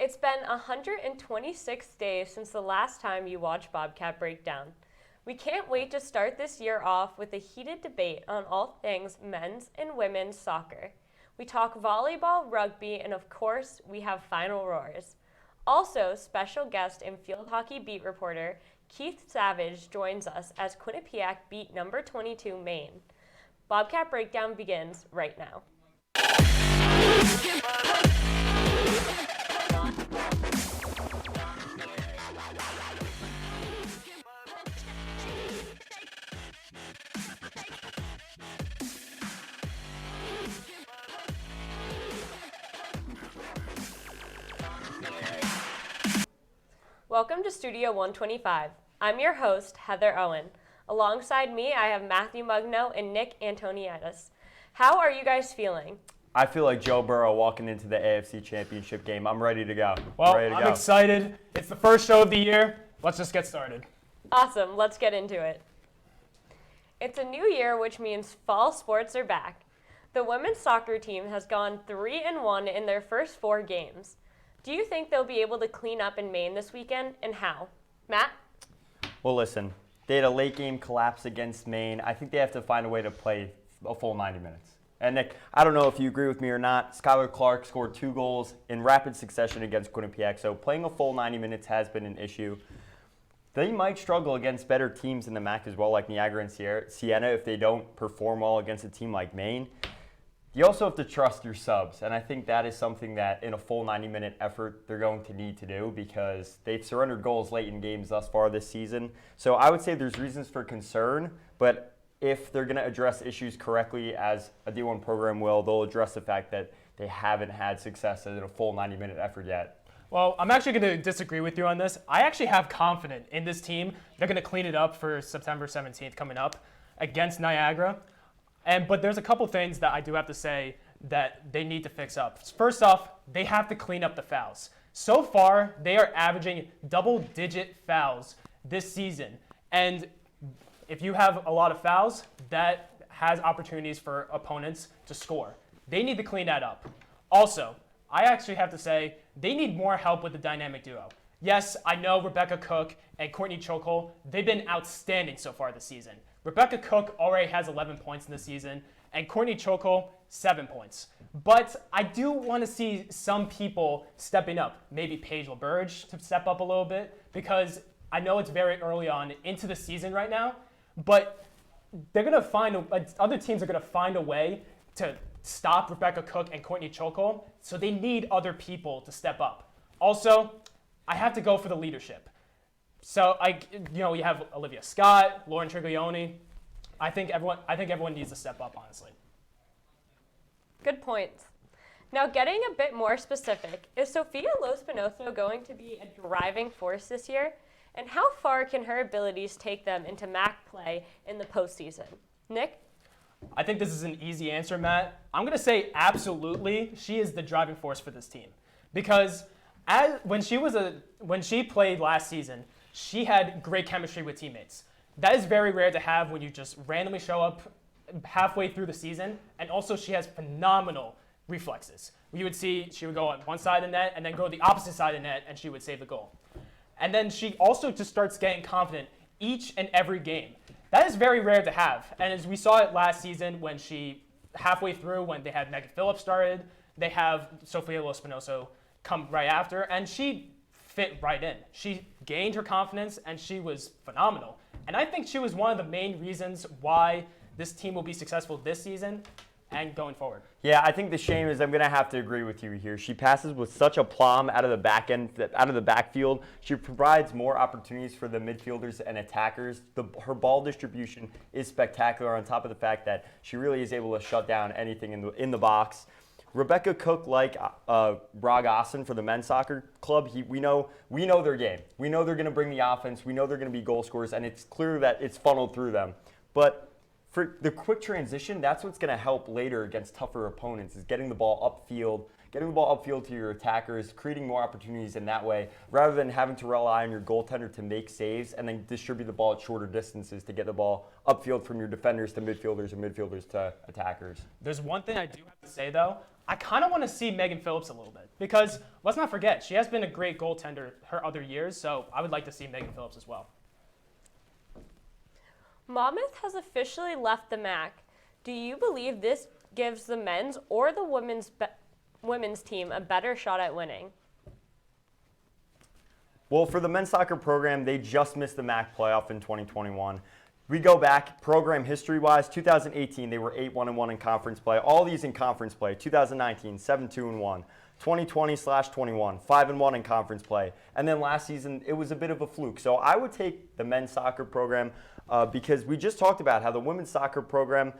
It's been 126 days since the last time you watched Bobcat Breakdown. We can't wait to start this year off with a heated debate on all things men's and women's soccer. We talk volleyball, rugby, and of course, we have final roars. Also, special guest and field hockey beat reporter Keith Savage joins us as Quinnipiac beat number 22 Maine. Bobcat Breakdown begins right now. Welcome to Studio 125. I'm your host, Heather Owen. Alongside me, I have Matthew Mugno and Nick Antoniadis. How are you guys feeling? I feel like Joe Burrow walking into the AFC Championship game. I'm ready to go. I'm excited. It's the first show of the year. Let's just get started. Awesome. Let's get into it. It's a new year, which means fall sports are back. The women's soccer team has gone 3-1 in their first 4 games. Do you think they'll be able to clean up in Maine this weekend, and how? Matt? Well, listen, they had a late game collapse against Maine. I think they have to find a way to play a full 90 minutes. And Nick, I don't know if you agree with me or not. Skylar Clark scored 2 goals in rapid succession against Quinnipiac, so playing a full 90 minutes has been an issue. They might struggle against better teams in the MAC as well, like Niagara and Siena, if they don't perform well against a team like Maine. You also have to trust your subs, and I think that is something that in a full 90-minute effort they're going to need to do because they've surrendered goals late in games thus far this season. So I would say there's reasons for concern, but if they're going to address issues correctly as a D1 program will, they'll address the fact that they haven't had success in a full 90-minute effort yet. Well, I'm actually going to disagree with you on this. I actually have confidence in this team. They're going to clean it up for September 17th coming up against Niagara. But there's a couple things that I do have to say that they need to fix up. First off, they have to clean up the fouls. So far, they are averaging double-digit fouls this season. And if you have a lot of fouls, that has opportunities for opponents to score. They need to clean that up. Also, I actually have to say they need more help with the dynamic duo. Yes, I know Rebecca Cook and Courtney Chokol, they've been outstanding so far this season. Rebecca Cook already has 11 points in the season, and Courtney Chokol, 7 points. But I do want to see some people stepping up. Maybe Paige LaBerge to step up a little bit, because I know it's very early on into the season right now, but they're going to find, other teams are going to find a way to stop Rebecca Cook and Courtney Chokol, so they need other people to step up. Also, I have to go for the leadership. So you have Olivia Scott, Lauren Triglione. I think everyone needs to step up, honestly. Good points. Now, getting a bit more specific, is Sofia Lospinoso going to be a driving force this year? And how far can her abilities take them into MAC play in the postseason? Nick? I think this is an easy answer, Matt. I'm going to say absolutely she is the driving force for this team. Because when she played last season, she had great chemistry with teammates. That is very rare to have when you just randomly show up halfway through the season. And also, she has phenomenal reflexes. You would see she would go on one side of the net and then go to the opposite side of the net, and she would save the goal. And then she also just starts getting confident each and every game. That is very rare to have. And as we saw it last season when she, halfway through, when they had Megan Phillips started, they have Sofia Lospinoso come right after, and she fit right in. She gained her confidence, and she was phenomenal. And I think she was one of the main reasons why this team will be successful this season and going forward. Yeah, I think the shame is I'm going to have to agree with you here. She passes with such aplomb out of the back end, out of the backfield. She provides more opportunities for the midfielders and attackers. Her ball distribution is spectacular on top of the fact that she really is able to shut down anything in the box. Rebecca Cook, like Brog Austin for the men's soccer club, we know their game. We know they're going to bring the offense. We know they're going to be goal scorers, and it's clear that it's funneled through them. But for the quick transition, that's what's going to help later against tougher opponents, is getting the ball upfield, getting the ball upfield to your attackers, creating more opportunities in that way, rather than having to rely on your goaltender to make saves and then distribute the ball at shorter distances to get the ball upfield from your defenders to midfielders and midfielders to attackers. There's one thing I do have to say, though. I kind of want to see Megan Phillips a little bit because let's not forget, she has been a great goaltender her other years, so I would like to see Megan Phillips as well. Monmouth has officially left the MAC. Do you believe this gives the men's or the women's team a better shot at winning? Well, for the men's soccer program, they just missed the MAC playoff in 2021. We go back program history-wise, 2018, they were 8-1-1 in conference play. All these in conference play. 2019, 7-2-1. 2020/21, 5-1 in conference play. And then last season, it was a bit of a fluke. So I would take the men's soccer program because we just talked about how the women's soccer program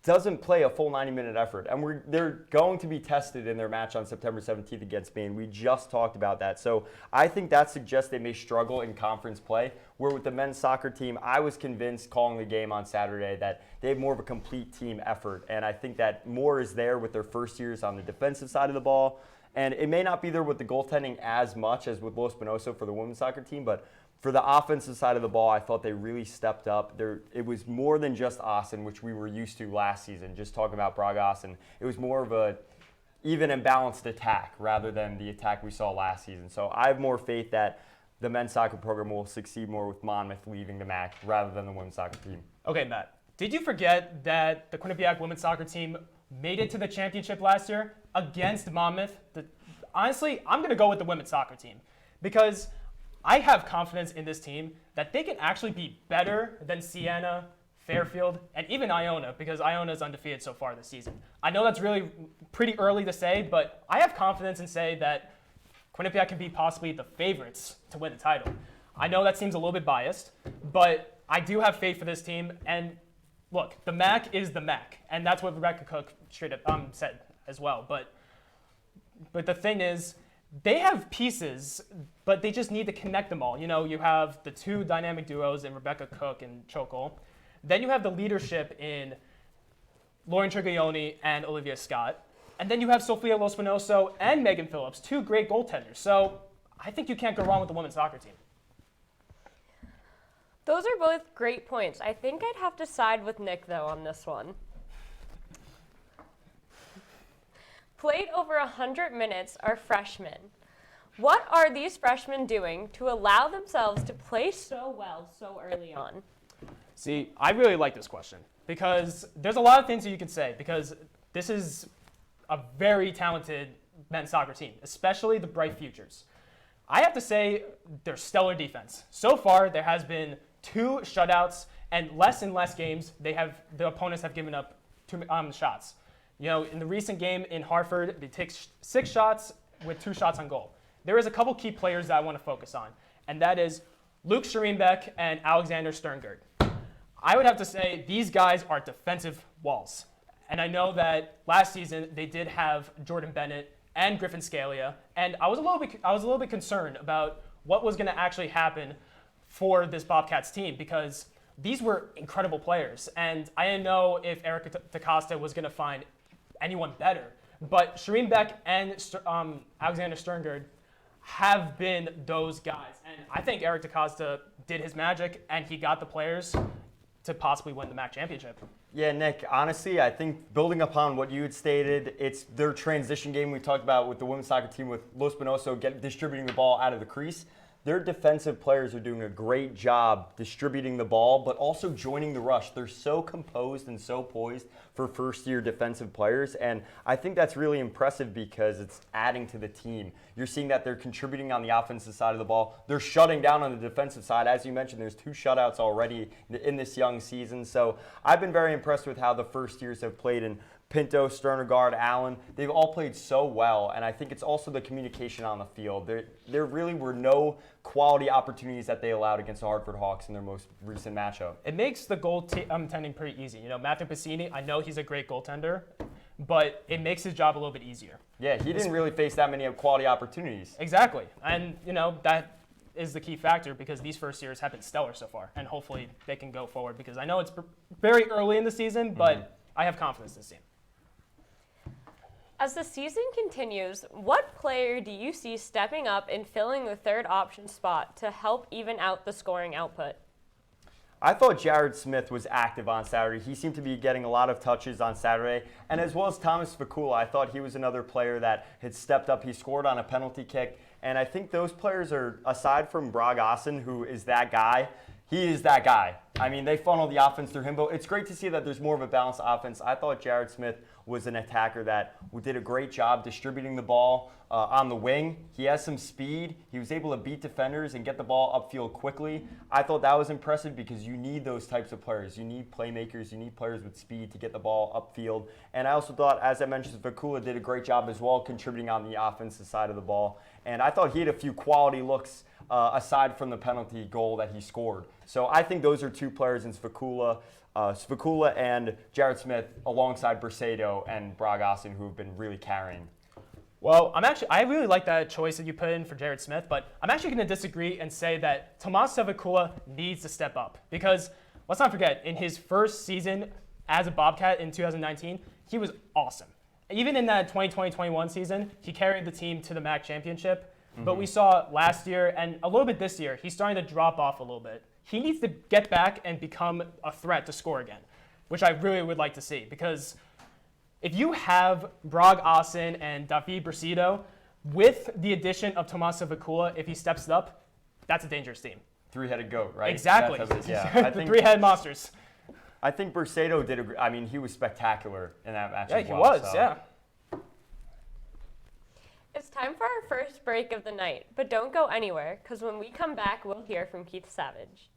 doesn't play a full 90-minute effort. And they're going to be tested in their match on September 17th against Maine. We just talked about that. So I think that suggests they may struggle in conference play, where with the men's soccer team, I was convinced calling the game on Saturday that they have more of a complete team effort. And I think that more is there with their first years on the defensive side of the ball. And it may not be there with the goaltending as much as with Los Pinoso for the women's soccer team, but for the offensive side of the ball, I thought they really stepped up. It was more than just Austin, which we were used to last season, just talking about Braga Austin. It was more of a even and balanced attack rather than the attack we saw last season. So I have more faith that the men's soccer program will succeed more with Monmouth leaving the MAC rather than the women's soccer team. Okay, Matt, did you forget that the Quinnipiac women's soccer team made it to the championship last year against Monmouth? Honestly, I'm going to go with the women's soccer team because I have confidence in this team that they can actually be better than Siena, Fairfield, and even Iona because Iona is undefeated so far this season. I know that's really pretty early to say, but I have confidence in saying that Quinnipiac can be possibly the favorites to win the title. I know that seems a little bit biased, but I do have faith for this team. And look, the MAC is the MAC, and that's what Rebecca Cook straight up said as well. But the thing is, they have pieces, but they just need to connect them all. You know, you have the two dynamic duos in Rebecca Cook and Chokol. Then you have the leadership in Lauren Triglioni and Olivia Scott. And then you have Sofia Lospinoso and Megan Phillips, two great goaltenders. So I think you can't go wrong with the women's soccer team. Those are both great points. I think I'd have to side with Nick, though, on this one. Played over 100 minutes are freshmen. What are these freshmen doing to allow themselves to play so well so early on? See, I really like this question because there's a lot of things that you can say because this is a very talented men's soccer team, especially the bright futures. I have to say their stellar defense. So far, there has been 2 shutouts and less games the opponents have given up 2 shots. You know, in the recent game in Hartford, they take 6 shots with 2 shots on goal. There is a couple key players that I want to focus on, and that is Luke Shereenbeck and Alexander Sternger. I would have to say these guys are defensive walls. And I know that last season they did have Jordan Bennett and Griffin Scalia, and I was a little bit concerned about what was going to actually happen for this Bobcats team because these were incredible players, and I didn't know if Erica DaCosta was going to find anyone better. But Shereenbeck and Alexander Sternger have been those guys. And I think Eric DaCosta did his magic, and he got the players to possibly win the MAC championship. Yeah, Nick, honestly, I think building upon what you had stated, it's their transition game we talked about with the women's soccer team with Los Pinoso distributing the ball out of the crease. Their defensive players are doing a great job distributing the ball, but also joining the rush. They're so composed and so poised for first-year defensive players, and I think that's really impressive because it's adding to the team. You're seeing that they're contributing on the offensive side of the ball. They're shutting down on the defensive side. As you mentioned, there's 2 shutouts already in this young season. So I've been very impressed with how the first years have played in Pinto, Sternergaard, Allen. They've all played so well, and I think it's also the communication on the field. There really were no quality opportunities that they allowed against the Hartford Hawks in their most recent matchup. It makes the goaltending pretty easy. You know, Matthew Piscini, I know he's a great goaltender, but it makes his job a little bit easier. Yeah, he didn't really face that many quality opportunities. Exactly, and you know that is the key factor because these first years have been stellar so far, and hopefully they can go forward because I know it's very early in the season, but I have confidence in this team. As the season continues, what player do you see stepping up and filling the third option spot to help even out the scoring output? I thought Jared Smith was active on Saturday. He seemed to be getting a lot of touches on Saturday. And as well as Thomas Vakula, I thought he was another player that had stepped up. He scored on a penalty kick. And I think those players are, aside from Brog Ossen, who is that guy, he is that guy. I mean, they funnel the offense through him, but it's great to see that there's more of a balanced offense. I thought Jared Smith was an attacker that did a great job distributing the ball on the wing. He has some speed. He was able to beat defenders and get the ball upfield quickly. I thought that was impressive because you need those types of players. You need playmakers. You need players with speed to get the ball upfield. And I also thought, as I mentioned, Vakula did a great job as well contributing on the offensive side of the ball. And I thought he had a few quality looks aside from the penalty goal that he scored. So I think those are two players in Svakula and Jared Smith alongside Brisedo and Brog Ossen who have been really carrying. Well, I really like that choice that you put in for Jared Smith, but I'm actually going to disagree and say that Tomas Vakula needs to step up because let's not forget, in his first season as a Bobcat in 2019, he was awesome. Even in that 2020-21 season, he carried the team to the MAC championship. But we saw last year and a little bit this year, he's starting to drop off a little bit. He needs to get back and become a threat to score again, which I really would like to see. Because if you have Brog Ossen and David Brisedo, with the addition of Tomas Vakula, if he steps it up, that's a dangerous team. Three-headed goat, right? Exactly. Yeah, the three-headed monsters. I think Brisedo he was spectacular in that match as well. Yeah, he was, yeah. It's time for our first break of the night, but don't go anywhere, because when we come back, we'll hear from Keith Savage.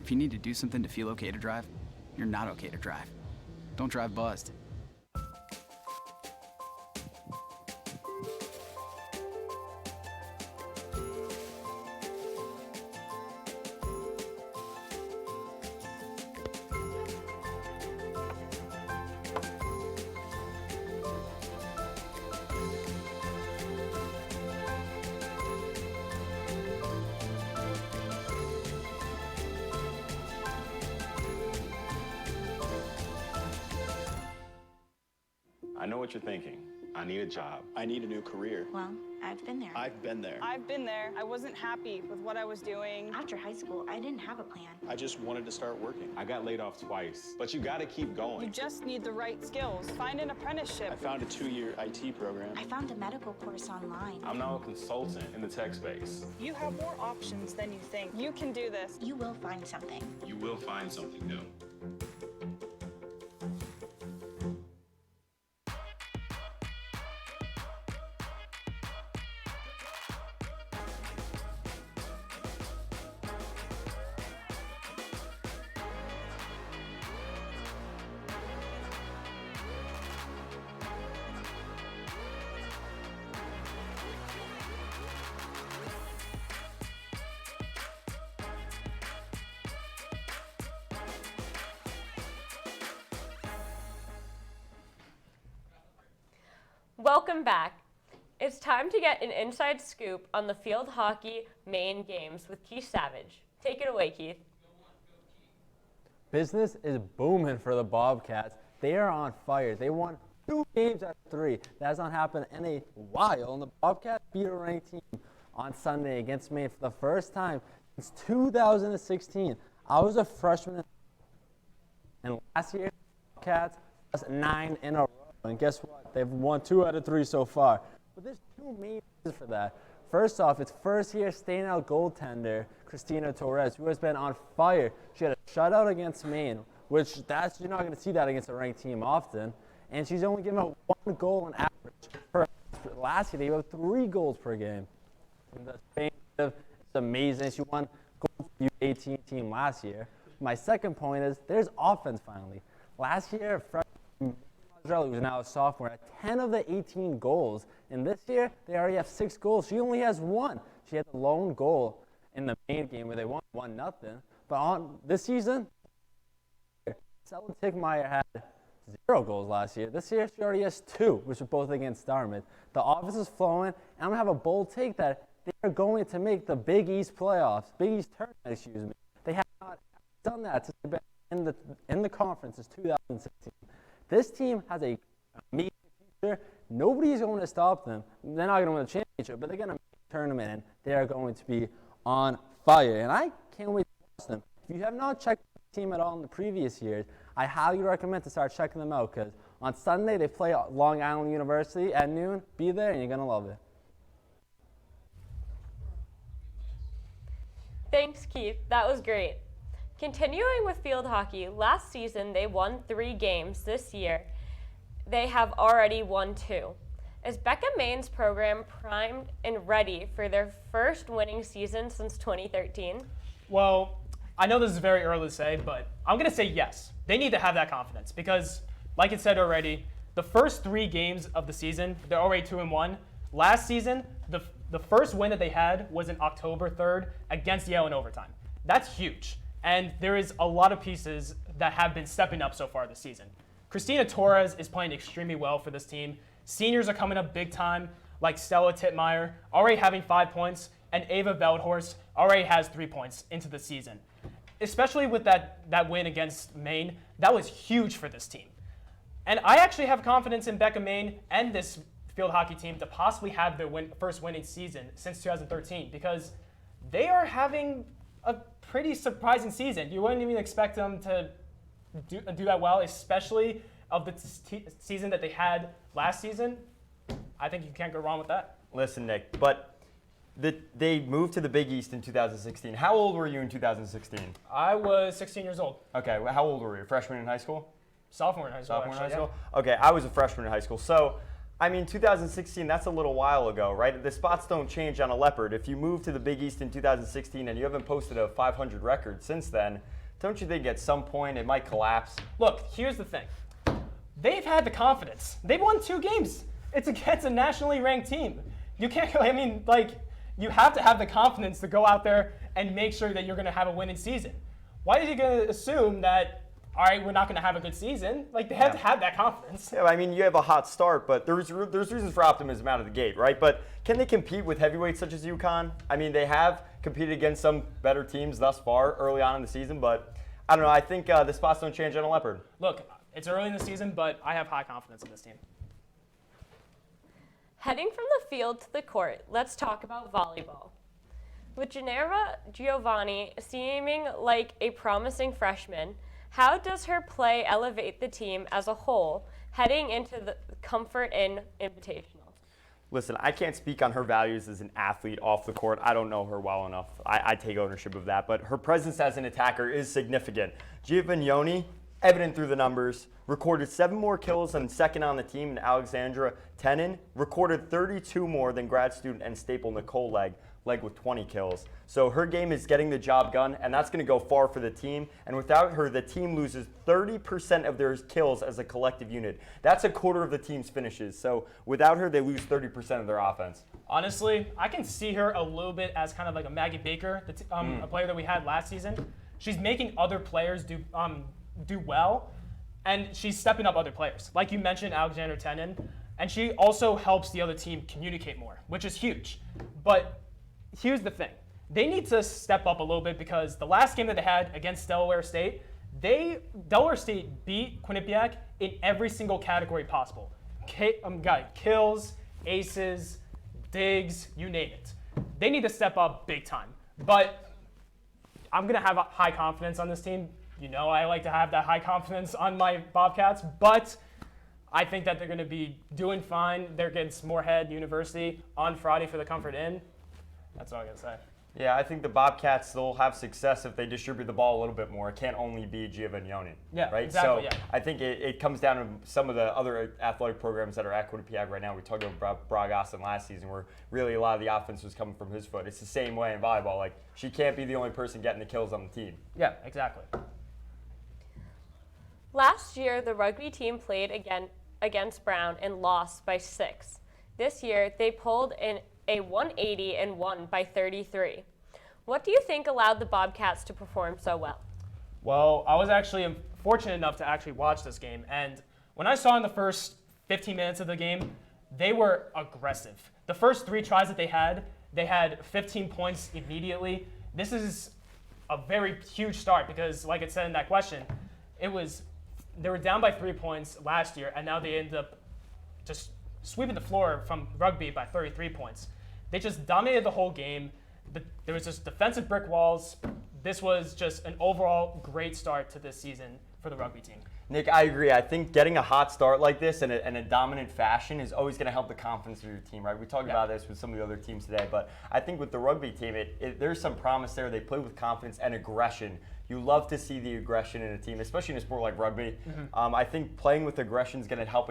If you need to do something to feel okay to drive, you're not okay to drive. Don't drive buzzed. I know what you're thinking. I need a job. I need a new career. Well, I've been there. I've been there. I've been there. I wasn't happy with what I was doing. After high school, I didn't have a plan. I just wanted to start working. I got laid off twice, but you gotta keep going. You just need the right skills. Find an apprenticeship. I found a 2-year IT program. I found a medical course online. I'm now a consultant in the tech space. You have more options than you think. You can do this. You will find something. You will find something new. Welcome back. It's time to get an inside scoop on the field hockey main games with Keith Savage. Take it away, Keith. Business is booming for the Bobcats. They are on fire. They won 2 games out of 3. That has not happened in a while. And the Bobcats beat a ranked team on Sunday against Maine for the first time since 2016. I was a freshman, and last year, the Bobcats lost 9 in a row. And guess what? They've won 2 out of 3 so far. But there's 2 main reasons for that. First off, it's first-year standout goaltender Christina Torres, who has been on fire. She had a shutout against Maine, which you're not going to see that against a ranked team often. And she's only given up 1 goal on average. Last year, they gave up 3 goals per game. And it's amazing. She won gold for the U18 team last year. My second point is there's offense finally. Last year, Freshman who's now a sophomore, had 10 of the 18 goals. And this year, they already have 6 goals. She only has 1. She had the lone goal in the main game where they won 1-0. But on this season, Stella Tickmeyer had 0 goals last year. This year, she already has 2, which are both against Dartmouth. The offense is flowing, and I'm going to have a bold take that they are going to make the Big East playoffs, Big East tournament, They have not done that since they've been in the conference since 2016. This team has a amazing future. Nobody is going to stop them. They're not going to win the championship, but they're going to make the tournament, and they are going to be on fire. And I can't wait to watch them. If you have not checked the team at all in the previous years, I highly recommend to start checking them out because on Sunday they play Long Island University at noon. Be there, and you're going to love it. Thanks, Keith. That was great. Continuing with field hockey, last season they won 3 games. This year, they have already won 2. Is Becca Maine's program primed and ready for their first winning season since 2013? Well, I know this is very early to say, but I'm going to say yes. They need to have that confidence because, like it said already, the first 3 games of the season, they're already 2-1. Last season, the first win that they had was in October 3rd against Yale in overtime. That's huge. And there is a lot of pieces that have been stepping up so far this season. Christina Torres is playing extremely well for this team. Seniors are coming up big time, like Stella Tittmeyer, already having 5 points, and Ava Veldhorst already has 3 points into the season. Especially with that win against Maine, that was huge for this team. And I actually have confidence in Becca Maine and this field hockey team to possibly have their first winning season since 2013 because they are having a pretty surprising season. You wouldn't even expect them to do that well, especially of the season that they had last season. I think you can't go wrong with that. Listen, Nick, but they moved to the Big East in 2016. How old were you in 2016? I was 16 years old. Okay, how old were you? Freshman in high school? Sophomore in high school. Sophomore in high school? Yeah. Okay, I was a freshman in high school. So, I mean, 2016, that's a little while ago, right? The spots don't change on a leopard. If you move to the Big East in 2016 and you haven't posted a 500 record since then, don't you think at some point it might collapse? Look, here's the thing. They've had the confidence. They've won 2 games. It's against a nationally ranked team. You can't, you have to have the confidence to go out there and make sure that you're going to have a winning season. Why are you going to assume that, all right, we're not going to have a good season? They have to have that confidence. Yeah, I mean, you have a hot start, but there's reasons for optimism out of the gate, right? But can they compete with heavyweights such as UConn? I mean, they have competed against some better teams thus far early on in the season, but I don't know. I think the spots don't change on a leopard. Look, it's early in the season, but I have high confidence in this team. Heading from the field to the court, let's talk about volleyball. With Geneva Giovanni seeming like a promising freshman, how does her play elevate the team as a whole heading into the Comfort Inn Invitational? Listen, I can't speak on her values as an athlete off the court. I don't know her well enough. I take ownership of that. But her presence as an attacker is significant. Giovanni, evident through the numbers, recorded 7 more kills and second on the team, and Alexandra Tenin recorded 32 more than grad student and staple Nicole Legg with 20 kills. So her game is getting the job done, and that's going to go far for the team. And without her, the team loses 30% of their kills as a collective unit. That's a quarter of the team's finishes. So without her, they lose 30% of their offense. Honestly, I can see her a little bit as kind of like a Maggie Baker, a player that we had last season. She's making other players do well, and she's stepping up other players. Like you mentioned, Alexander Tenin, and she also helps the other team communicate more, which is huge. But here's the thing. They need to step up a little bit because the last game that they had against Delaware State, Delaware State beat Quinnipiac in every single category possible. Kills, aces, digs, you name it. They need to step up big time. But I'm going to have a high confidence on this team. You know I like to have that high confidence on my Bobcats, but I think that they're going to be doing fine. They're against Moorhead University on Friday for the Comfort Inn. That's all I got to say. Yeah, I think the Bobcats will have success if they distribute the ball a little bit more. It can't only be Giovannioni. Yeah, right? exactly, So yeah. I think it comes down to some of the other athletic programs that are at Quinnipiac right now. We talked about Bragassen last season, where really a lot of the offense was coming from his foot. It's the same way in volleyball. Like, she can't be the only person getting the kills on the team. Yeah, exactly. Last year, the rugby team played against Brown and lost by 6. This year, they pulled in a 180 and won by 33. What do you think allowed the Bobcats to perform so well? Well, I was actually fortunate enough to actually watch this game, and when I saw in the first 15 minutes of the game, they were aggressive. The first 3 tries that they had 15 points immediately. This is a very huge start because, like it said in that question, they were down by 3 points last year, and now they ended up just sweeping the floor from rugby by 33 points. They just dominated the whole game. There was just defensive brick walls. This was just an overall great start to this season for the rugby team. Nick, I agree. I think getting a hot start like this in a dominant fashion is always going to help the confidence of your team, right? We talked about this with some of the other teams today, but I think with the rugby team, there's some promise there. They play with confidence and aggression. You love to see the aggression in a team, especially in a sport like rugby. I think playing with aggression is going to help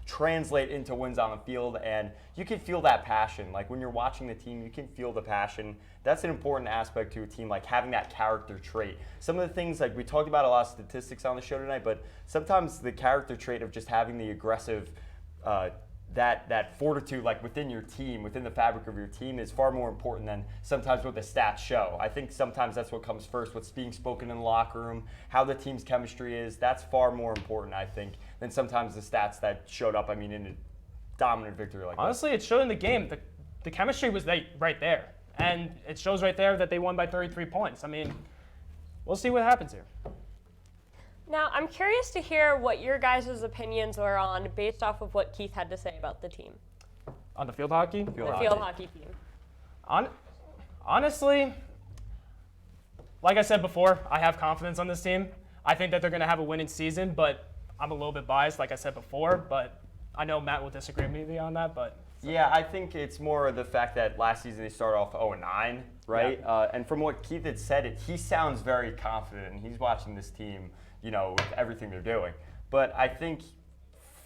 translate into wins on the field, and you can feel that passion. Like when you're watching the team, you can feel the passion. That's an important aspect to a team, like having that character trait. Some of the things, like we talked about a lot of statistics on the show tonight, but sometimes the character trait of just having the aggressive, that fortitude, like within your team, within the fabric of your team, is far more important than sometimes what the stats show. I think sometimes that's what comes first, what's being spoken in the locker room, how the team's chemistry is. That's far more important, I think, than sometimes the stats that showed up, in a dominant victory like Honestly, it showed in the game. The chemistry was right there. And it shows right there that they won by 33 points. I mean, we'll see what happens here. Now, I'm curious to hear what your guys' opinions are on based off of what Keith had to say about the team. On the field hockey? Field hockey team. Honestly, like I said before, I have confidence on this team. I think that they're going to have a winning season, but I'm a little bit biased, like I said before. But I know Matt will disagree with me on that. But yeah, I think it's more the fact that last season they started off 0-9, right? Yeah. And from what Keith had said, he sounds very confident, and he's watching this team, with everything they're doing. But I think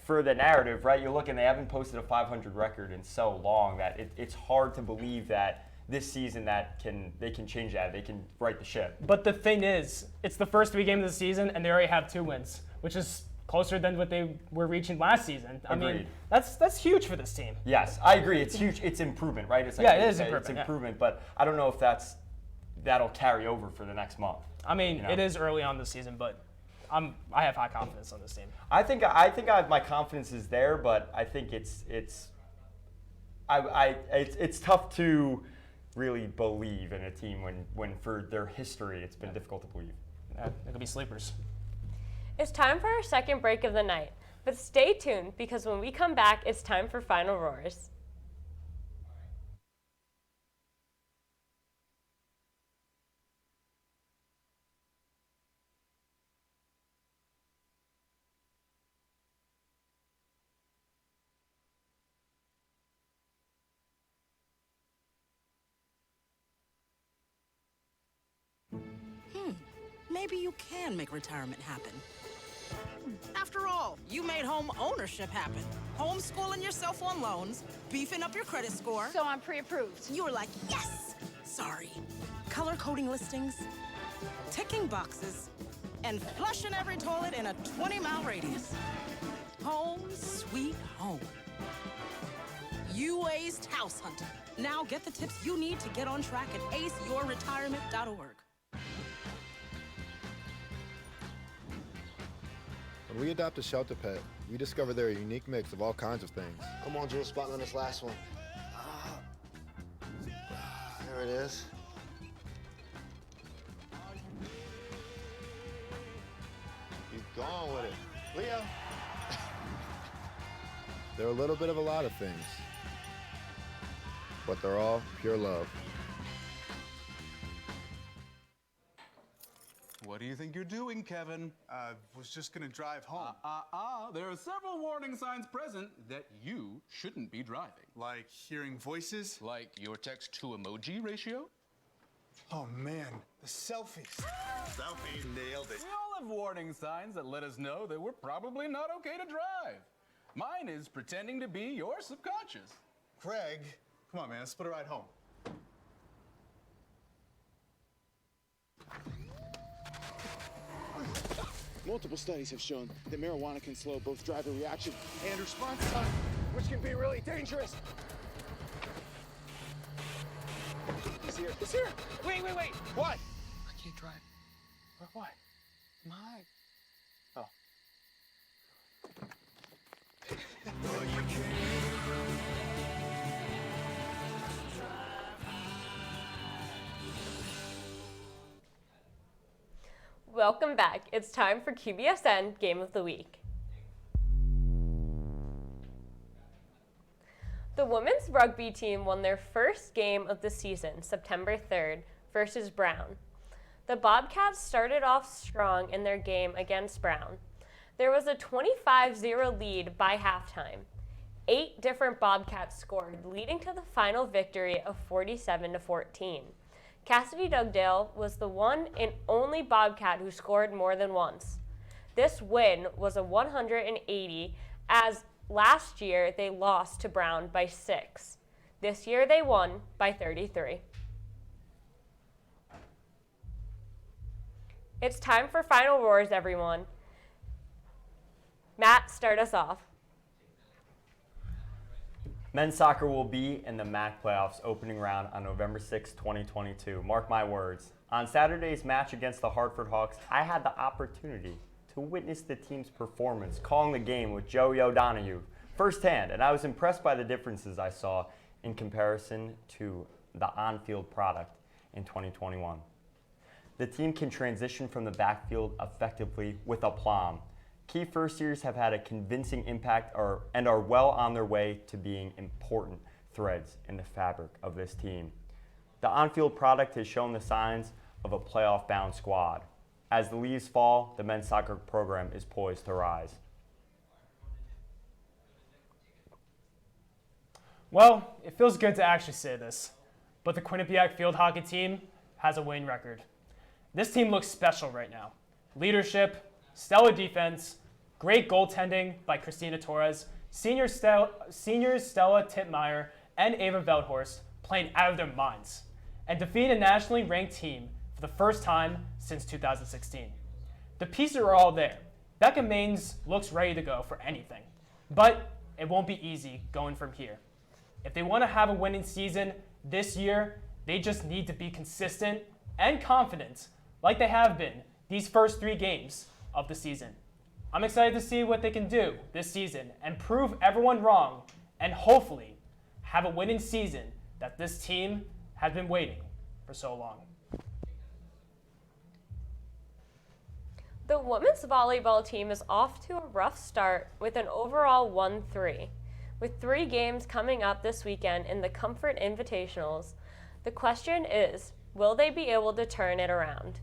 for the narrative, right, you're looking, they haven't posted a 500 record in so long that it's hard to believe that this season they can change that. They can right the ship. But the thing is, it's the first 3 games of the season, and they already have 2 wins, which is closer than what they were reaching last season. I mean, that's huge for this team. Yes, I agree. It's huge. It's improvement, right? It's it is improvement. It's improvement, but I don't know if that'll carry over for the next month. I mean, it is early on this season, but I have high confidence on this team. I think my confidence is there, but I think it's tough to really believe in a team when for their history it's been difficult to believe. Yeah, it could be sleepers. It's time for our second break of the night, but stay tuned because when we come back, it's time for Final Roars. Maybe you can make retirement happen. After all, you made home ownership happen. Homeschooling yourself on loans, beefing up your credit score. So I'm pre-approved. You were like, yes! Sorry. Color coding listings, ticking boxes, and flushing every toilet in a 20-mile radius. Home sweet home. You aced house hunting. Now get the tips you need to get on track at aceyourretirement.org. When we adopt a shelter pet, we discover they're a unique mix of all kinds of things. Come on, Drew, spot on this last one. There it is. He's gone with it. Leo. They're a little bit of a lot of things, but they're all pure love. What do you think you're doing, Kevin? Was just gonna drive home. There are several warning signs present that you shouldn't be driving. Like hearing voices? Like your text-to-emoji ratio? Oh man, the selfies. Selfie nailed it. We all have warning signs that let us know that we're probably not okay to drive. Mine is pretending to be your subconscious. Craig, come on, man, let's split a ride home. Multiple studies have shown that marijuana can slow both driver reaction and response time, which can be really dangerous. It's here. It's here. Wait. What? I can't drive. Why? My. Oh. Welcome back. It's time for QBSN Game of the Week. The women's rugby team won their first game of the season, September 3rd, versus Brown. The Bobcats started off strong in their game against Brown. There was a 25-0 lead by halftime. 8 different Bobcats scored, leading to the final victory of 47-14. Cassidy Dugdale was the one and only Bobcat who scored more than once. This win was a 180, as last year they lost to Brown by 6. This year they won by 33. It's time for final roars, everyone. Matt, start us off. Men's soccer will be in the MAC playoffs opening round on November 6, 2022. Mark my words. On Saturday's match against the Hartford Hawks, I had the opportunity to witness the team's performance, calling the game with Joey O'Donoghue firsthand, and I was impressed by the differences I saw in comparison to the on-field product in 2021. The team can transition from the backfield effectively with aplomb. Key first years have had a convincing impact and are well on their way to being important threads in the fabric of this team. The on-field product has shown the signs of a playoff-bound squad. As the leaves fall, the men's soccer program is poised to rise. Well, it feels good to actually say this, but the Quinnipiac field hockey team has a winning record. This team looks special right now. Leadership, stellar defense, great goaltending by Christina Torres, seniors Stella Titmeyer and Ava Veldhorst playing out of their minds, and defeating a nationally ranked team for the first time since 2016. The pieces are all there. Becca Maines looks ready to go for anything, but it won't be easy going from here. If they want to have a winning season this year, they just need to be consistent and confident like they have been these first 3 games of the season. I'm excited to see what they can do this season and prove everyone wrong and hopefully have a winning season that this team has been waiting for so long. The women's volleyball team is off to a rough start with an overall 1-3. With 3 games coming up this weekend in the Comfort Invitationals, the question is, will they be able to turn it around?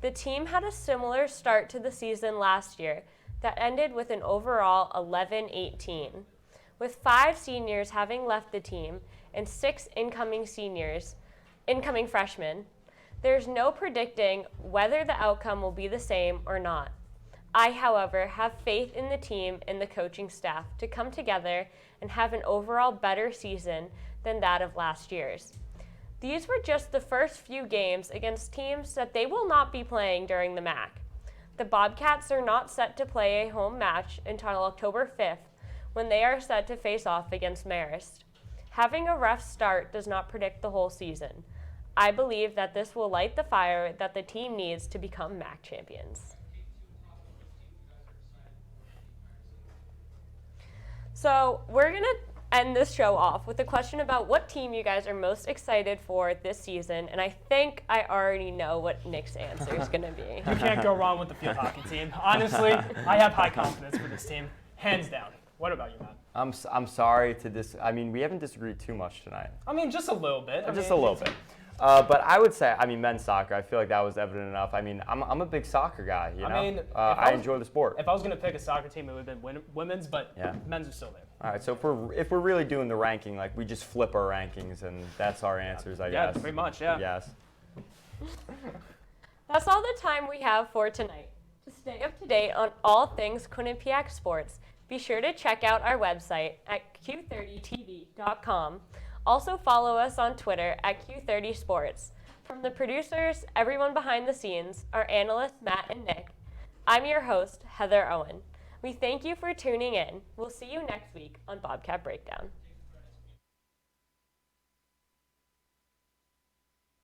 The team had a similar start to the season last year that ended with an overall 11-18. With 5 seniors having left the team and 6 incoming freshmen, there's no predicting whether the outcome will be the same or not. I, however, have faith in the team and the coaching staff to come together and have an overall better season than that of last year's. These were just the first few games against teams that they will not be playing during the MAC. The Bobcats are not set to play a home match until October 5th, when they are set to face off against Marist. Having a rough start does not predict the whole season. I believe that this will light the fire that the team needs to become MAC champions. So we're going to end this show off with a question about what team you guys are most excited for this season, and I think I already know what Nick's answer is going to be. You can't go wrong with the field hockey team. Honestly, I have high confidence for this team, hands down. What about you, Matt? I'm sorry to I mean, we haven't disagreed too much tonight. I mean, just a little bit. Just a little bit. But I would say, I mean, men's soccer, I feel like that was evident enough. I mean, I'm a big soccer guy, you know? I enjoy the sport. If I was going to pick a soccer team, it would have been women's, but men's are still there. All right, so if we're really doing the ranking, like, we just flip our rankings, and that's our answers, I guess. Yeah, pretty much, yeah. Yes. That's all the time we have for tonight. To stay up to date on all things Quinnipiac sports, be sure to check out our website at q30tv.com. Also follow us on Twitter at Q30Sports. From the producers, everyone behind the scenes, our analysts Matt and Nick, I'm your host, Heather Owen. We thank you for tuning in. We'll see you next week on Bobcat Breakdown.